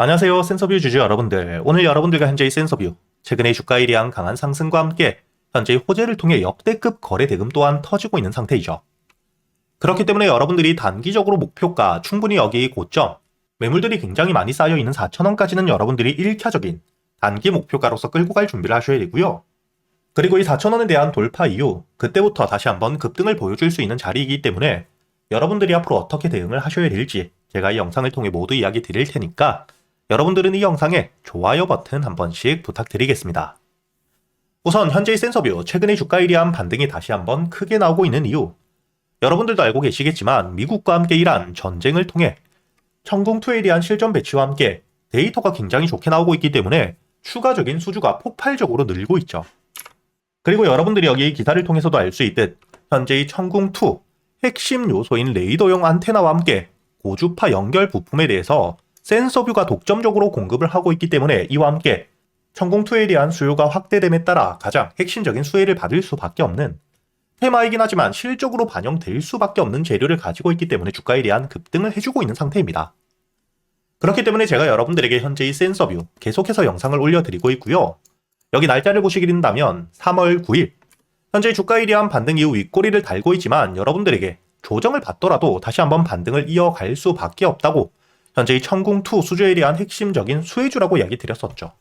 안녕하세요. 센서뷰 주주 여러분들. 오늘 여러분들과 현재의 센서뷰, 최근의 주가에 대한 강한 상승과 함께 현재의 호재를 통해 역대급 거래 대금 또한 터지고 있는 상태이죠. 그렇기 때문에 여러분들이 단기적으로 목표가 충분히 여기 고점, 매물들이 굉장히 많이 쌓여있는 4,000원까지는 여러분들이 1차적인 단기 목표가로서 끌고 갈 준비를 하셔야 되고요. 그리고 이 4,000원에 대한 돌파 이후 그때부터 다시 한번 급등을 보여줄 수 있는 자리이기 때문에 여러분들이 앞으로 어떻게 대응을 하셔야 될지 제가 이 영상을 통해 모두 이야기 드릴 테니까 여러분들은 이 영상에 좋아요 버튼 한 번씩 부탁드리겠습니다. 우선 현재의 센서뷰, 최근의 주가에 대한 반등이 다시 한번 크게 나오고 있는 이유, 여러분들도 알고 계시겠지만 미국과 함께 이란 전쟁을 통해 천궁2에 대한 실전 배치와 함께 데이터가 굉장히 좋게 나오고 있기 때문에 추가적인 수주가 폭발적으로 늘고 있죠. 그리고 여러분들이 여기 기사를 통해서도 알 수 있듯 현재의 천궁2 핵심 요소인 레이더용 안테나와 함께 고주파 연결 부품에 대해서 센서뷰가 독점적으로 공급을 하고 있기 때문에 이와 함께 천궁2에 대한 수요가 확대됨에 따라 가장 핵심적인 수혜를 받을 수밖에 없는, 테마이긴 하지만 실적으로 반영될 수밖에 없는 재료를 가지고 있기 때문에 주가에 대한 급등을 해주고 있는 상태입니다. 그렇기 때문에 제가 여러분들에게 현재의 센서뷰 계속해서 영상을 올려드리고 있고요. 여기 날짜를 보시게 된다면 3월 9일, 현재 주가에 대한 반등 이후 윗꼬리를 달고 있지만 여러분들에게 조정을 받더라도 다시 한번 반등을 이어갈 수밖에 없다고 현재의 천궁2 수주에 대한 핵심적인 수혜주라고 이야기 드렸었죠.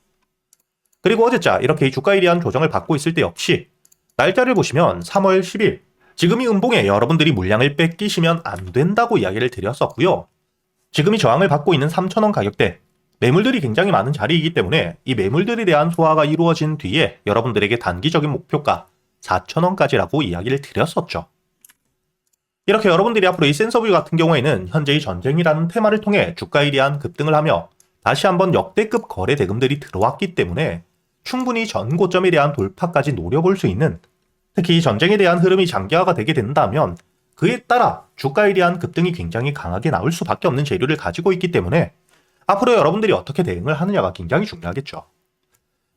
그리고 어제자 이렇게 주가에 대한 조정을 받고 있을 때 역시 날짜를 보시면 3월 10일, 지금 이 음봉에 여러분들이 물량을 뺏기시면 안 된다고 이야기를 드렸었고요. 지금 이 저항을 받고 있는 3,000원 가격대, 매물들이 굉장히 많은 자리이기 때문에 이 매물들에 대한 소화가 이루어진 뒤에 여러분들에게 단기적인 목표가 4,000원까지라고 이야기를 드렸었죠. 이렇게 여러분들이 앞으로 이 센서뷰 같은 경우에는 현재의 전쟁이라는 테마를 통해 주가에 대한 급등을 하며 다시 한번 역대급 거래 대금들이 들어왔기 때문에 충분히 전 고점에 대한 돌파까지 노려볼 수 있는, 특히 이 전쟁에 대한 흐름이 장기화가 되게 된다면 그에 따라 주가에 대한 급등이 굉장히 강하게 나올 수밖에 없는 재료를 가지고 있기 때문에 앞으로 여러분들이 어떻게 대응을 하느냐가 굉장히 중요하겠죠.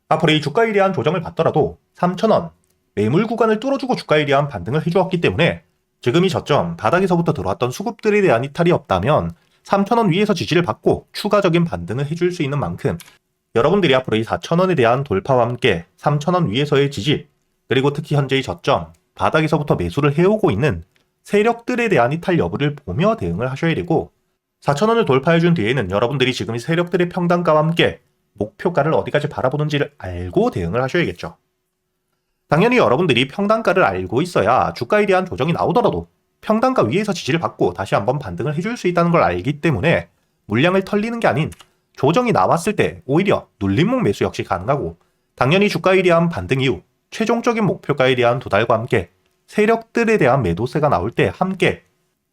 앞으로 이 주가에 대한 조정을 받더라도 3,000원 매물 구간을 뚫어주고 주가에 대한 반등을 해주었기 때문에 지금 이 저점 바닥에서부터 들어왔던 수급들에 대한 이탈이 없다면 3,000원 위에서 지지를 받고 추가적인 반등을 해줄 수 있는 만큼 여러분들이 앞으로 이 4,000원에 대한 돌파와 함께 3,000원 위에서의 지지, 그리고 특히 현재의 저점 바닥에서부터 매수를 해오고 있는 세력들에 대한 이탈 여부를 보며 대응을 하셔야 되고, 4,000원을 돌파해준 뒤에는 여러분들이 지금 이 세력들의 평단가와 함께 목표가를 어디까지 바라보는지를 알고 대응을 하셔야겠죠. 당연히 여러분들이 평단가를 알고 있어야 주가에 대한 조정이 나오더라도 평단가 위에서 지지를 받고 다시 한번 반등을 해줄 수 있다는 걸 알기 때문에 물량을 털리는 게 아닌 조정이 나왔을 때 오히려 눌림목 매수 역시 가능하고, 당연히 주가에 대한 반등 이후 최종적인 목표가에 대한 도달과 함께 세력들에 대한 매도세가 나올 때 함께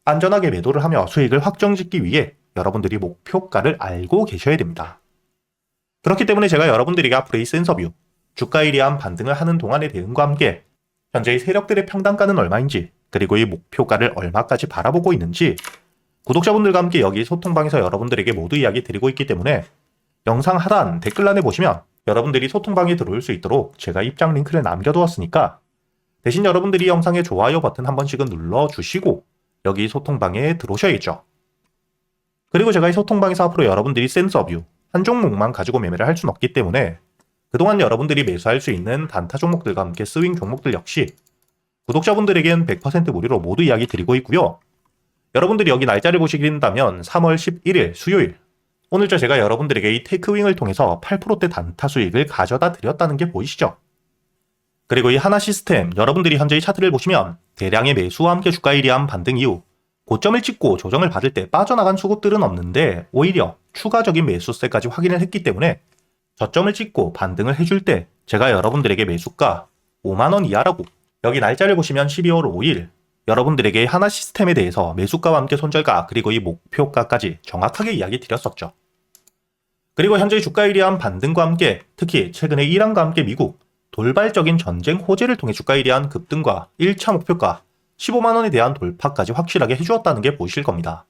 안전하게 매도를 하며 수익을 확정짓기 위해 여러분들이 목표가를 알고 계셔야 됩니다. 그렇기 때문에 제가 여러분들에게 앞으로 이 센서뷰, 주가에 대한 반등을 하는 동안의 대응과 함께 현재의 세력들의 평단가는 얼마인지, 그리고 이 목표가를 얼마까지 바라보고 있는지 구독자분들과 함께 여기 소통방에서 여러분들에게 모두 이야기 드리고 있기 때문에 영상 하단 댓글란에 보시면 여러분들이 소통방에 들어올 수 있도록 제가 입장 링크를 남겨두었으니까 대신 여러분들이 영상에 좋아요 버튼 한 번씩은 눌러주시고 여기 소통방에 들어오셔야겠죠. 그리고 제가 이 소통방에서 앞으로 여러분들이 센서뷰 한 종목만 가지고 매매를 할 수는 없기 때문에 그동안 여러분들이 매수할 수 있는 단타 종목들과 함께 스윙 종목들 역시 구독자분들에겐 100% 무료로 모두 이야기 드리고 있고요. 여러분들이 여기 날짜를 보시게 된다면 3월 11일 수요일, 오늘자 제가 여러분들에게 이 테이크윙을 통해서 8%대 단타 수익을 가져다 드렸다는 게 보이시죠? 그리고 이 하나 시스템, 여러분들이 현재 이 차트를 보시면 대량의 매수와 함께 주가에 대한 반등 이후 고점을 찍고 조정을 받을 때 빠져나간 수급들은 없는데 오히려 추가적인 매수세까지 확인을 했기 때문에 저점을 찍고 반등을 해줄 때 제가 여러분들에게 매수가 5만원 이하라고, 여기 날짜를 보시면 12월 5일 여러분들에게 하나 시스템에 대해서 매수가와 함께 손절가 그리고 이 목표가까지 정확하게 이야기 드렸었죠. 그리고 현재 주가에 대한 반등과 함께 특히 최근에 이란과 함께 미국 돌발적인 전쟁 호재를 통해 주가에 대한 급등과 1차 목표가 15만원에 대한 돌파까지 확실하게 해주었다는 게 보이실 겁니다.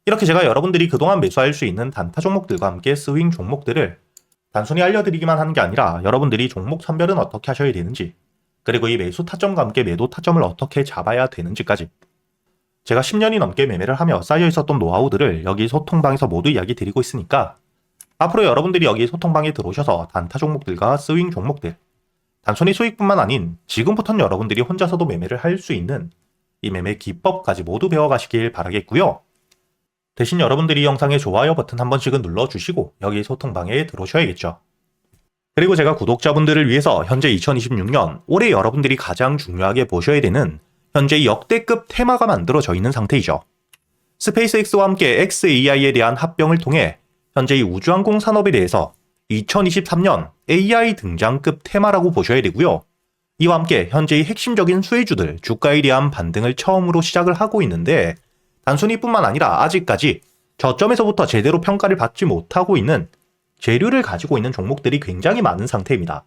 이렇게 제가 여러분들이 그동안 매수할 수 있는 단타 종목들과 함께 스윙 종목들을 단순히 알려드리기만 하는 게 아니라 여러분들이 종목 선별은 어떻게 하셔야 되는지, 그리고 이 매수 타점과 함께 매도 타점을 어떻게 잡아야 되는지까지 제가 10년이 넘게 매매를 하며 쌓여 있었던 노하우들을 여기 소통방에서 모두 이야기 드리고 있으니까 앞으로 여러분들이 여기 소통방에 들어오셔서 단타 종목들과 스윙 종목들, 단순히 수익뿐만 아닌 지금부터는 여러분들이 혼자서도 매매를 할 수 있는 이 매매 기법까지 모두 배워가시길 바라겠고요. 대신 여러분들이 영상의 좋아요 버튼 한 번씩은 눌러주시고 여기 소통방에 들어오셔야겠죠. 그리고 제가 구독자분들을 위해서 현재 2026년 올해 여러분들이 가장 중요하게 보셔야 되는 현재 역대급 테마가 만들어져 있는 상태이죠. 스페이스X와 함께 xAI에 대한 합병을 통해 현재 이 우주항공 산업에 대해서 2023년 AI 등장급 테마라고 보셔야 되고요. 이와 함께 현재의 핵심적인 수혜주들 주가에 대한 반등을 처음으로 시작을 하고 있는데 단순히 뿐만 아니라 아직까지 저점에서부터 제대로 평가를 받지 못하고 있는 재료를 가지고 있는 종목들이 굉장히 많은 상태입니다.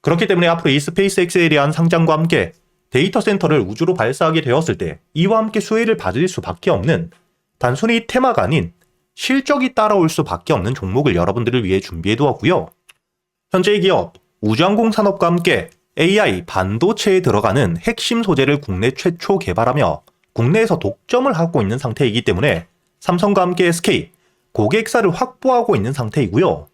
그렇기 때문에 앞으로 이 스페이스X에 대한 상장과 함께 데이터 센터를 우주로 발사하게 되었을 때 이와 함께 수혜를 받을 수밖에 없는 단순히 테마가 아닌 실적이 따라올 수밖에 없는 종목을 여러분들을 위해 준비해 두었고요. 현재의 기업 우주항공 산업과 함께 AI 반도체에 들어가는 핵심 소재를 국내 최초 개발하며 국내에서 독점을 하고 있는 상태이기 때문에 삼성과 함께 SK, 고객사를 확보하고 있는 상태이고요.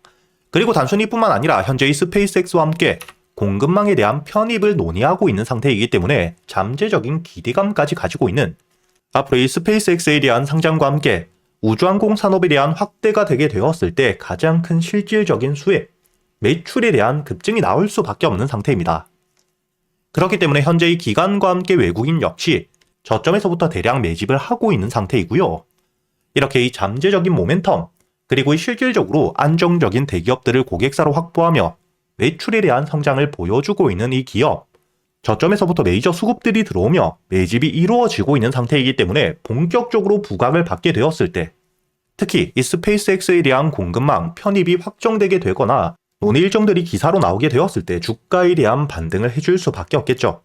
그리고 단순히 뿐만 아니라 현재의 스페이스X와 함께 공급망에 대한 편입을 논의하고 있는 상태이기 때문에 잠재적인 기대감까지 가지고 있는 앞으로 이 스페이스X에 대한 상장과 함께 우주항공 산업에 대한 확대가 되게 되었을 때 가장 큰 실질적인 수혜, 매출에 대한 급증이 나올 수밖에 없는 상태입니다. 그렇기 때문에 현재의 기관과 함께 외국인 역시 저점에서부터 대량 매집을 하고 있는 상태이고요. 이렇게 이 잠재적인 모멘텀, 그리고 이 실질적으로 안정적인 대기업들을 고객사로 확보하며 매출에 대한 성장을 보여주고 있는 이 기업, 저점에서부터 메이저 수급들이 들어오며 매집이 이루어지고 있는 상태이기 때문에 본격적으로 부각을 받게 되었을 때 특히 이 스페이스X에 대한 공급망 편입이 확정되게 되거나 논의 일정들이 기사로 나오게 되었을 때 주가에 대한 반등을 해줄 수밖에 없겠죠.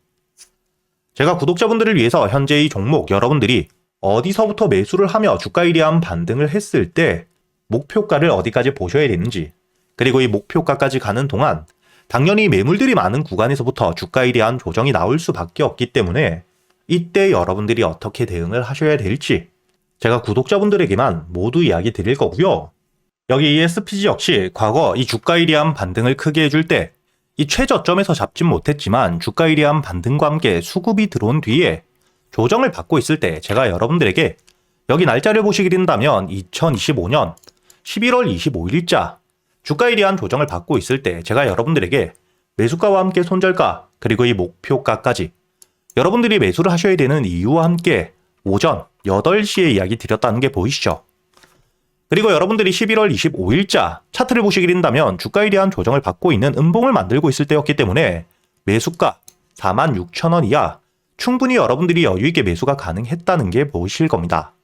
제가 구독자분들을 위해서 현재 이 종목 여러분들이 어디서부터 매수를 하며 주가에 대한 반등을 했을 때 목표가를 어디까지 보셔야 되는지, 그리고 이 목표가까지 가는 동안 당연히 매물들이 많은 구간에서부터 주가에 대한 조정이 나올 수밖에 없기 때문에 이때 여러분들이 어떻게 대응을 하셔야 될지 제가 구독자분들에게만 모두 이야기 드릴 거고요. 여기 이 SPG 역시 과거 이 주가에 대한 반등을 크게 해줄 때 이 최저점에서 잡진 못했지만 주가에 대한 반등과 함께 수급이 들어온 뒤에 조정을 받고 있을 때 제가 여러분들에게 여기 날짜를 보시게 된다면 2025년 11월 25일자 주가에 대한 조정을 받고 있을 때 제가 여러분들에게 매수가와 함께 손절가 그리고 이 목표가까지 여러분들이 매수를 하셔야 되는 이유와 함께 오전 8시에 이야기 드렸다는 게 보이시죠? 그리고 여러분들이 11월 25일자 차트를 보시게 된다면 주가에 대한 조정을 받고 있는 음봉을 만들고 있을 때였기 때문에 매수가 46,000원 이하 충분히 여러분들이 여유있게 매수가 가능했다는 게 보이실 겁니다.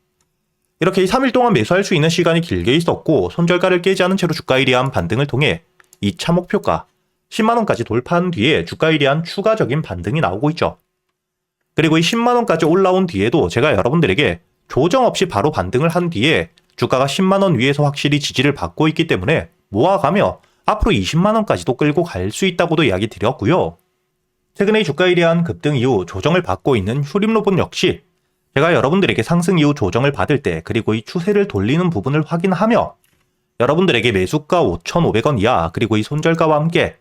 이렇게 3일 동안 매수할 수 있는 시간이 길게 있었고 손절가를 깨지 않은 채로 주가에 대한 반등을 통해 2차 목표가 10만원까지 돌파한 뒤에 주가에 대한 추가적인 반등이 나오고 있죠. 그리고 이 10만원까지 올라온 뒤에도 제가 여러분들에게 조정 없이 바로 반등을 한 뒤에 주가가 10만원 위에서 확실히 지지를 받고 있기 때문에 모아가며 앞으로 20만원까지도 끌고 갈 수 있다고도 이야기 드렸고요. 최근에 주가에 대한 급등 이후 조정을 받고 있는 휴림로봇 역시 제가 여러분들에게 상승 이후 조정을 받을 때 그리고 이 추세를 돌리는 부분을 확인하며 여러분들에게 매수가 5,500원 이하 그리고 이 손절가와 함께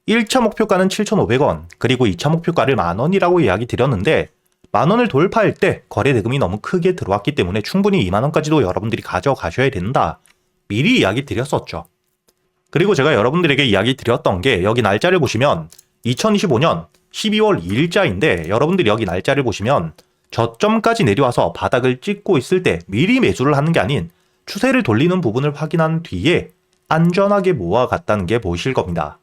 1차 목표가는 7,500원 그리고 2차 목표가를 만원이라고 이야기 드렸는데 만원을 돌파할 때 거래 대금이 너무 크게 들어왔기 때문에 충분히 2만원까지도 여러분들이 가져가셔야 된다. 미리 이야기 드렸었죠. 그리고 제가 여러분들에게 이야기 드렸던 게 여기 날짜를 보시면 2025년 12월 2일자인데 여러분들이 여기 날짜를 보시면 저점까지 내려와서 바닥을 찍고 있을 때 미리 매수를 하는 게 아닌 추세를 돌리는 부분을 확인한 뒤에 안전하게 모아갔다는 게 보이실 겁니다.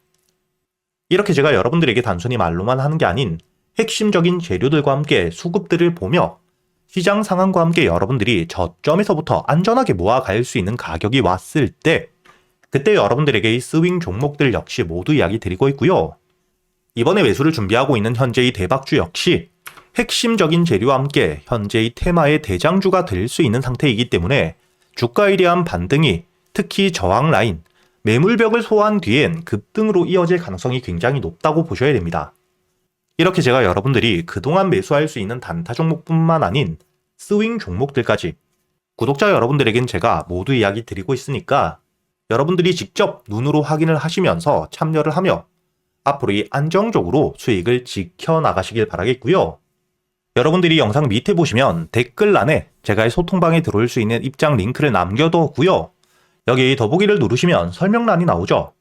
이렇게 제가 여러분들에게 단순히 말로만 하는 게 아닌 핵심적인 재료들과 함께 수급들을 보며 시장 상황과 함께 여러분들이 저점에서부터 안전하게 모아갈 수 있는 가격이 왔을 때 그때 여러분들에게 이 스윙 종목들 역시 모두 이야기 드리고 있고요. 이번에 매수를 준비하고 있는 현재의 대박주 역시 핵심적인 재료와 함께 현재의 테마의 대장주가 될 수 있는 상태이기 때문에 주가에 대한 반등이 특히 저항 라인, 매물벽을 소화한 뒤엔 급등으로 이어질 가능성이 굉장히 높다고 보셔야 됩니다. 이렇게 제가 여러분들이 그동안 매수할 수 있는 단타 종목뿐만 아닌 스윙 종목들까지 구독자 여러분들에겐 제가 모두 이야기 드리고 있으니까 여러분들이 직접 눈으로 확인을 하시면서 참여를 하며 앞으로 이 안정적으로 수익을 지켜나가시길 바라겠고요. 여러분들이 영상 밑에 보시면 댓글란에 제가 소통방에 들어올 수 있는 입장 링크를 남겨뒀고요. 여기 더보기를 누르시면 설명란이 나오죠.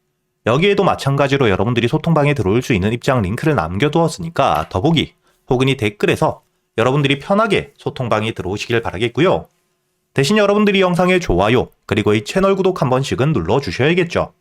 여기에도 마찬가지로 여러분들이 소통방에 들어올 수 있는 입장 링크를 남겨두었으니까 더보기 혹은 이 댓글에서 여러분들이 편하게 소통방에 들어오시길 바라겠고요. 대신 여러분들이 영상의 좋아요 그리고 이 채널 구독 한 번씩은 눌러주셔야겠죠.